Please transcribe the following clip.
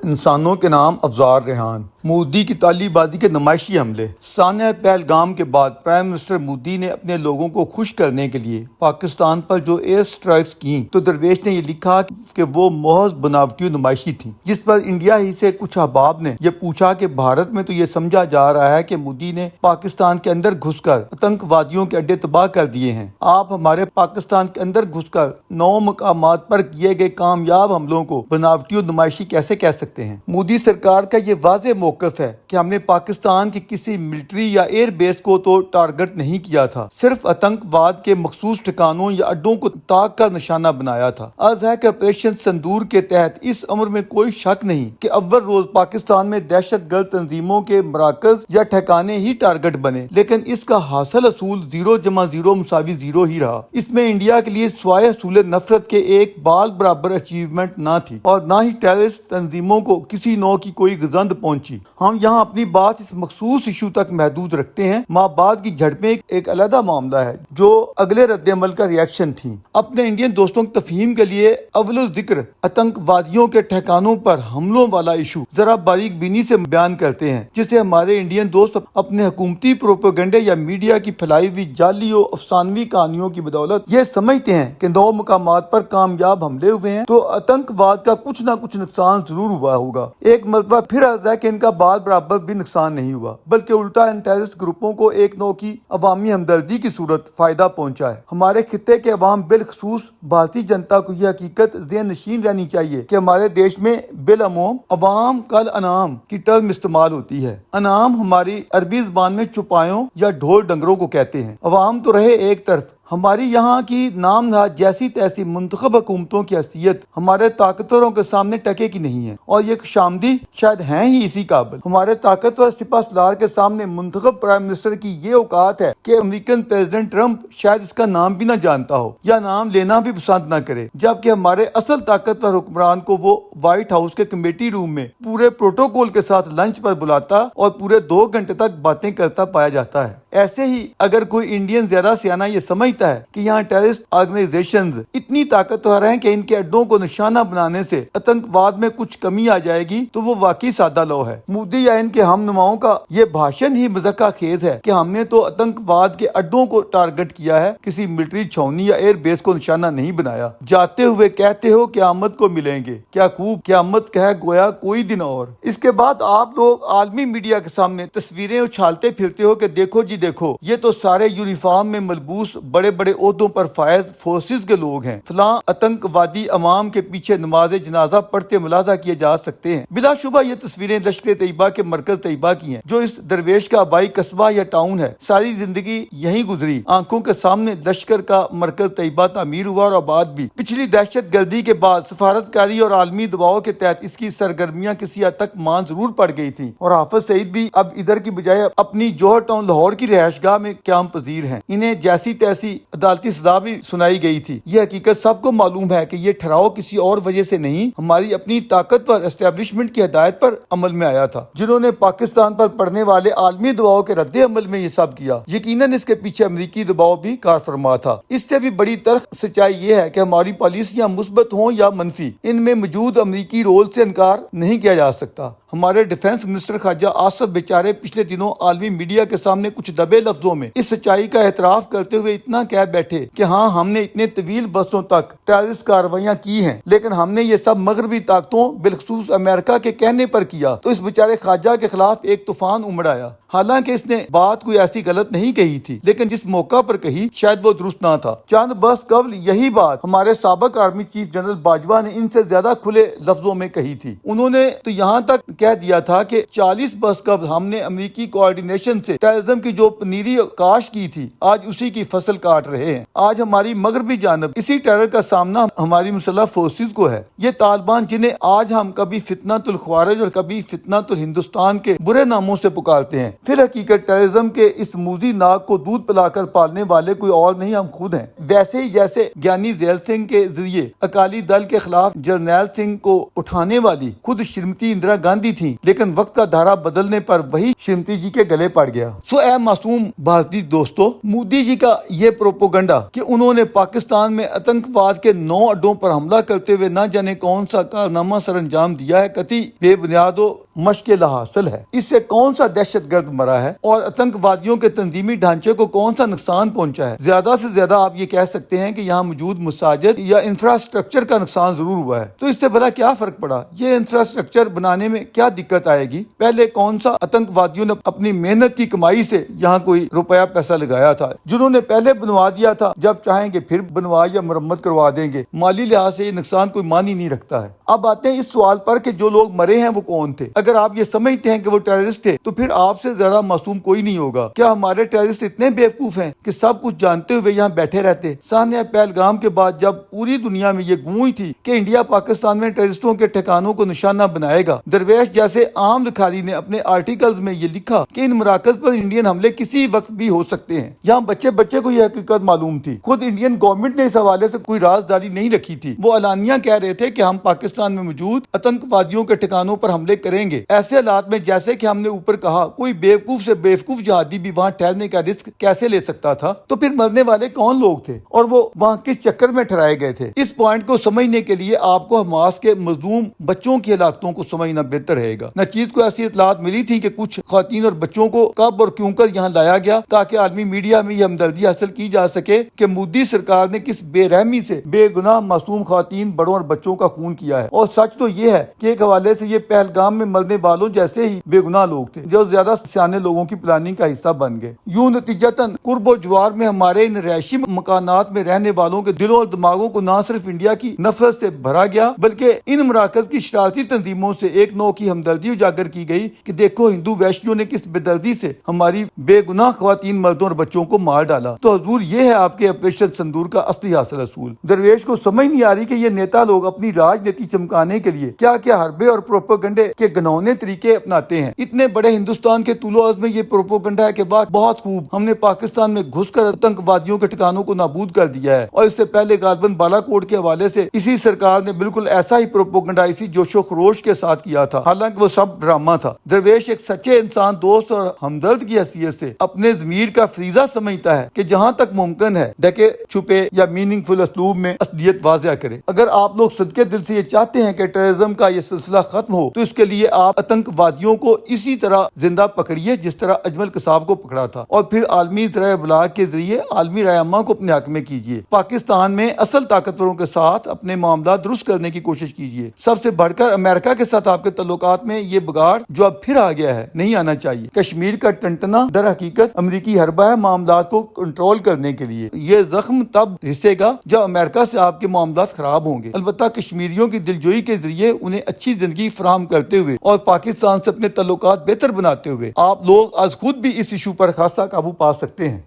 انسانوں کے نام افزار ریحان۔ مودی کی تالی بازی کے نمائشی حملے۔ سانحہ پہلگام کے بعد پرائم منسٹر مودی نے اپنے لوگوں کو خوش کرنے کے لیے پاکستان پر جو ایئر سٹرائکس کیں تو درویش نے یہ لکھا کہ وہ محض بناوٹی و نمائشی تھیں، جس پر انڈیا ہی سے کچھ احباب نے یہ پوچھا کہ بھارت میں تو یہ سمجھا جا رہا ہے کہ مودی نے پاکستان کے اندر گھس کر آتنک وادیوں کے اڈے تباہ کر دیے ہیں، آپ ہمارے پاکستان کے اندر گھس کر 9 مقامات پر کیے گئے کامیاب حملوں کو بناوٹی و نمائشی کیسے کہہ سکتے ہیں؟ مودی سرکار کا یہ واضح موقف ہے کہ ہم نے پاکستان کی کسی ملٹری یا ایئر بیس کو تو ٹارگٹ نہیں کیا تھا، صرف آتنک واد کے مخصوص ٹھکانوں یا اڈوں کو طاق کا نشانہ بنایا تھا۔ عرض ہے کہ آپریشن سندور کے تحت اس امر میں کوئی شک نہیں کہ اول روز پاکستان میں دہشت گرد تنظیموں کے مراکز یا ٹھکانے ہی ٹارگٹ بنے، لیکن اس کا حاصل اصول 0+0=0 ہی رہا۔ اس میں انڈیا کے لیے سوائے حصول نفرت کے ایک بال برابر اچیومنٹ نہ تھی اور نہ ہی ٹیررسٹ تنظیموں کو کسی نوع کی کوئی گزند پہنچی۔ ہم یہاں اپنی بات اس مخصوص ایشو تک محدود رکھتے ہیں۔ بعد کی جھڑپیں ایک علیحدہ معاملہ ہے جو اگلے رد عمل کا ریاکشن تھی۔ اپنے انڈین دوستوں کی تفہیم کے لیے اول ذکر آتنک وادیوں کے ٹھکانوں پر حملوں والا ایشو ذرا باریک بینی سے بیان کرتے ہیں، جسے ہمارے انڈین دوست اپنے حکومتی پروپیگنڈے یا میڈیا کی پھیلائی ہوئی جعلی و افسانوی کہانیوں کی بدولت یہ سمجھتے ہیں کہ 9 مقامات پر کامیاب حملے ہوئے ہیں تو آتنک واد کا کچھ نہ کچھ نقصان ضرور ہوا ہوگا۔ ایک مرتبہ پھر عرض ہے کہ ان کا بال برابر بھی نقصان نہیں ہوا، بلکہ الٹا ان ٹیررسٹ گروپوں کو ایک نوع کی عوامی ہمدردی کی صورت فائدہ پہنچا ہے۔ ہمارے خطے کے عوام بالخصوص بھارتی جنتا کو یہ حقیقت ذہن نشین رہنی چاہیے کہ ہمارے دیش میں بالعموم عوام کل انعام کی ٹرم استعمال ہوتی ہے۔ انعام ہماری عربی زبان میں چوپایوں یا ڈھول ڈنگروں کو کہتے ہیں۔ عوام تو رہے ایک طرف، ہماری یہاں کی نام نہاد جیسی تیسی منتخب حکومتوں کی حیثیت ہمارے طاقتوروں کے سامنے ٹکے کی نہیں ہے، اور یہ خشامدی شاید ہیں ہی اسی قابل۔ ہمارے طاقتور سپہ سالار کے سامنے منتخب پرائم منسٹر کی یہ اوقات ہے کہ امریکن پریزیڈنٹ ٹرمپ شاید اس کا نام بھی نہ جانتا ہو یا نام لینا بھی پسند نہ کرے، جبکہ ہمارے اصل طاقتور حکمران کو وہ وائٹ ہاؤس کے کمیٹی روم میں پورے پروٹوکول کے ساتھ لنچ پر بلاتا اور پورے 2 گھنٹے تک باتیں کرتا پایا جاتا ہے۔ ایسے ہی اگر کوئی انڈین زیادہ سیانہ یہ سمجھتا ہے کہ یہاں ٹیررسٹ آرگنائزیشنز اتنی طاقتور ہیں کہ ان کے اڈوں کو نشانہ بنانے سے آتنک واد میں کچھ کمی آ جائے گی تو وہ واقعی سادہ لو ہے۔ مودی یا ان کے ہم نماؤں کا یہ بھاشن ہی مضحکہ خیز ہے کہ ہم نے تو آتنک واد کے اڈوں کو ٹارگٹ کیا ہے، کسی ملٹری چھاؤنی یا ایئر بیس کو نشانہ نہیں بنایا۔ جاتے ہوئے کہتے ہو قیامت کو ملیں گے، کیا خوب قیامت کہہ گویا کوئی دن اور۔ اس کے بعد آپ لوگ عالمی میڈیا کے سامنے تصویریں اچھالتے پھرتے ہو کہ دیکھو جی دیکھو، یہ تو سارے یونیفارم میں ملبوس بڑے بڑے عہدوں پر فائز فورسز کے لوگ ہیں، فلاں آتنک وادی عوام کے پیچھے نماز جنازہ پڑھتے ملاحظہ کیے جا سکتے ہیں۔ بلا شبہ یہ تصویریں لشکر طیبہ کے مرکز طیبہ کی ہیں، جو اس درویش کا آبائی قصبہ یا ٹاؤن ہے۔ ساری زندگی یہیں گزری، آنکھوں کے سامنے لشکر کا مرکز طیبہ تعمیر ہوا اور آباد بھی۔ پچھلی دہشت گردی کے بعد سفارتکاری اور عالمی دباؤ کے تحت اس کی سرگرمیاں کسی حد تک مان ضرور پڑ گئی تھیں، اور حافظ سعید بھی اب ادھر کی بجائے اپنی جوہر ٹاؤن لاہور کی رہائش گاہ میں قیام پذیر ہیں۔ انہیں جیسی تیسی عدالتی سزا بھی سنائی گئی تھی۔ یہ حقیقت سب کو معلوم ہے کہ یہ ٹھہراؤ کسی اور وجہ سے نہیں، ہماری اپنی طاقتور اسٹیبلشمنٹ کی ہدایت پر عمل میں آیا تھا، جنہوں نے پاکستان پر پڑنے والے عالمی دباؤ کے رد عمل میں یہ سب کیا۔ یقیناً اس کے پیچھے امریکی دباؤ بھی کار فرما تھا۔ اس سے بھی بڑی تلخ سچائی یہ ہے کہ ہماری پالیسیاں مثبت ہوں یا منفی، ان میں موجود امریکی رول سے انکار نہیں کیا جا سکتا۔ ہمارے ڈیفنس منسٹر خواجہ آصف بیچارے پچھلے دنوں عالمی میڈیا کے سامنے کچھ دبے لفظوں میں اس سچائی کا اعتراف کرتے ہوئے اتنا کہہ بیٹھے کہ ہاں ہم نے اتنے طویل برسوں تک ٹیررسٹ کارروائیاں کی ہیں، لیکن ہم نے یہ سب مغربی طاقتوں بالخصوص امریکہ کے کہنے پر کیا، تو اس بیچارے خواجہ کے خلاف ایک طوفان امڑ آیا۔ حالانکہ اس نے بات کوئی ایسی غلط نہیں کہی تھی، لیکن جس موقع پر کہی شاید وہ درست نہ تھا۔ چند برس قبل یہی بات ہمارے سابق آرمی چیف جنرل باجوہ نے ان سے زیادہ کھلے لفظوں میں کہی تھی۔ انہوں نے تو یہاں تک کہہ دیا تھا کہ 40 برس قبل ہم نے امریکی کوآرڈینیشن سے ٹیررزم کی جو پنیری کاشت کی تھی، آج اسی کی فصل کاٹ رہے ہیں۔ آج ہماری مغربی جانب اسی ٹیرر کا سامنا ہماری مسلح فورسز کو ہے۔ یہ طالبان جنہیں آج ہم کبھی فتنۃ الخوارج اور کبھی فتنۃ الہندوستان کے برے ناموں سے پکارتے ہیں، پھر حقیقت ٹیررزم کے اس موذی ناگ کو دودھ پلا کر پالنے والے کوئی اور نہیں، ہم خود ہیں۔ ویسے ہی جیسے گیانی ذیل سنگھ کے ذریعے اکالی دل کے خلاف جرنیل سنگھ کو اٹھانے والی خود شریمتی اندرا گاندھی جاتی تھی، لیکن وقت کا دھارا بدلنے پر وہی شریمتی جی کے گلے پڑ گیا۔ اے معصوم بھارتی دوستو، مودی جی کا یہ پروپیگنڈا کہ انہوں نے پاکستان میں آتنکواد کے 9 اڈوں پر حملہ کرتے ہوئے نہ جانے کون سا کارنامہ سر انجام دیا ہے، قطعی بے بنیاد و مشق لاحاصل ہے۔ اس سے کون سا دہشت گرد مرا ہے اور آتنکوادیوں کے تنظیمی ڈھانچے کو کون سا نقصان پہنچا ہے؟ زیادہ سے زیادہ آپ یہ کہہ سکتے ہیں کہ یہاں موجود مساجد یا انفراسٹرکچر کا نقصان ضرور ہوا ہے، تو اس سے بھلا کیا فرق پڑا؟ یہ انفراسٹرکچر بنانے میں کیا دقت آئے گی؟ پہلے کون سا آتنکوادیوں نے اپنی محنت کی کمائی سے یہاں کوئی روپیہ پیسہ لگایا تھا؟ جنہوں نے پہلے بنوا دیا تھا، جب چاہیں گے پھر بنوا یا مرمت کروا دیں گے۔ مالی لحاظ سے یہ نقصان کوئی معنی نہیں رکھتا ہے۔ اب آتے ہیں اس سوال پر کہ جو لوگ مرے ہیں وہ کون تھے؟ اگر آپ یہ سمجھتے ہیں کہ وہ ٹیررسٹ تھے تو پھر آپ سے زیادہ معصوم کوئی نہیں ہوگا۔ کیا ہمارے ٹیررسٹ اتنے بیوقوف ہیں کہ سب کچھ جانتے ہوئے یہاں بیٹھے رہتے؟ سانحہ پہلگام کے بعد جب پوری دنیا میں یہ گونج تھی کہ انڈیا پاکستان میں ٹیررسٹوں کے ٹھکانوں کو نشانہ بنائے گا، درویش جیسے عام لکھاری نے اپنے آرٹیکلز میں یہ لکھا کہ ان مراکز پر انڈین حملے کسی وقت بھی ہو سکتے ہیں۔ یہاں بچے کو یہ حقیقت معلوم تھی۔ خود انڈین گورنمنٹ نے اس حوالے سے کوئی رازداری نہیں رکھی تھی۔ وہ اعلانیہ کہہ رہے تھے کہ ہم پاکستان میں موجود آتنکوادیوں کے ٹھکانوں پر حملے کریں گے۔ ایسے حالات میں جیسے کہ ہم نے اوپر کہا، کوئی بیوقوف سے بیوقوف جہادی بھی وہاں ٹھہرنے کا رسک کیسے لے سکتا تھا؟ تو پھر مرنے والے کون لوگ تھے اور وہ وہاں کس چکر میں ٹھہرائے گئے تھے؟ اس پوائنٹ کو سمجھنے کے لیے آپ کو حماس کے مظلوم بچوں کی ہلاکتوں کو سمجھنا بہتر رہے گا۔ نچیز کو ایسی اطلاعات ملی تھی کہ کچھ خواتین اور بچوں کو کب اور کیوں کر یہاں لایا گیا تاکہ عالمی میڈیا میں یہ ہمدردی حاصل کی جا سکے کہ مودی سرکار نے کس بے رحمی سے بے گناہ معصوم خواتین، بڑوں اور بچوں کا خون کیا ہے۔ اور سچ تو یہ ہے کہ ایک حوالے سے یہ پہلگام میں مرنے والوں جیسے ہی بے گناہ لوگ تھے جو زیادہ سیانے لوگوں کی پلاننگ کا حصہ بن گئے۔ یوں نتیجتاً قرب و جوار میں ہمارے ان رہائشی مکانات میں رہنے والوں کے دلوں اور دماغوں کو نہ صرف انڈیا کی نفرت سے بھرا گیا بلکہ ان مراکز کی شرارتی تنظیموں سے ایک نوع کی ہمدردی اجاگر کی گئی کہ دیکھو ہندو وحشیوں نے کس بے دردی سے ہماری بے گناہ خواتین، مردوں اور بچوں کو مار ڈالا۔ تو حضور، یہ ہے آپ کے آپریشن سندور کا اصلی حاصل اصول۔ درویش کو سمجھ نہیں آ رہی کہ یہ نیتا لوگ اپنی راجنیتی چمکانے کے لیے کیا کیا حربے اور پروپیگنڈے کے گھنونے طریقے اپناتے ہیں۔ اتنے بڑے ہندوستان کے طول و عرض میں یہ پروپیگنڈا ہے کہ واہ بہت خوب، ہم نے پاکستان میں گھس کر آتنکوادیوں کے ٹھکانوں کو نابود کر دیا ہے۔ اور اس سے پہلے غالباً بالا کوٹ کے حوالے سے اسی سرکار نے بالکل ایسا ہی پروپیگنڈا اسی جوش و خروش کے ساتھ کیا تھا، حالانکہ وہ سب ڈرامہ تھا۔ درویش ایک سچے انسان دوست اور ہمدرد کی حیثیت سے اپنے ضمیر کا فریضہ سمجھتا ہے کہ جہاں تک ممکن ہے ڈھکے چھپے یا میننگ فل اسلوب میں اصلیت واضح کرے۔ اگر آپ لوگ صدقے دل سے یہ چاہتے ہیں کہ ٹیررزم کا یہ سلسلہ ختم ہو تو اس کے لیے آپ آتنکوادیوں کو اسی طرح زندہ پکڑیے جس طرح اجمل قصاب کو پکڑا تھا، اور پھر عالمی ذرائع ابلاغ کے ذریعے عالمی رائے عامہ کو اپنے حق میں کیجیے۔ پاکستان میں اصل طاقتوروں کے ساتھ اپنے معاملات درست کرنے کی کوشش کیجیے۔ سب سے بڑھ کر امریکہ کے ساتھ آپ کے تعلقات میں یہ بگاڑ جو اب پھر آ گیا ہے نہیں آنا چاہیے۔ کشمیر کا ٹنٹنا در حقیقت امریکی حربہ ہے معاملات کو کنٹرول کرنے کے لیے۔ یہ زخم تب رسے گا جب امریکہ سے آپ کے معاملات خراب ہوں گے۔ البتہ کشمیریوں کی دلجوئی کے ذریعے انہیں اچھی زندگی فراہم کرتے ہوئے اور پاکستان سے اپنے تعلقات بہتر بناتے ہوئے آپ لوگ از خود بھی اس ایشو پر خاصا قابو پا سکتے ہیں۔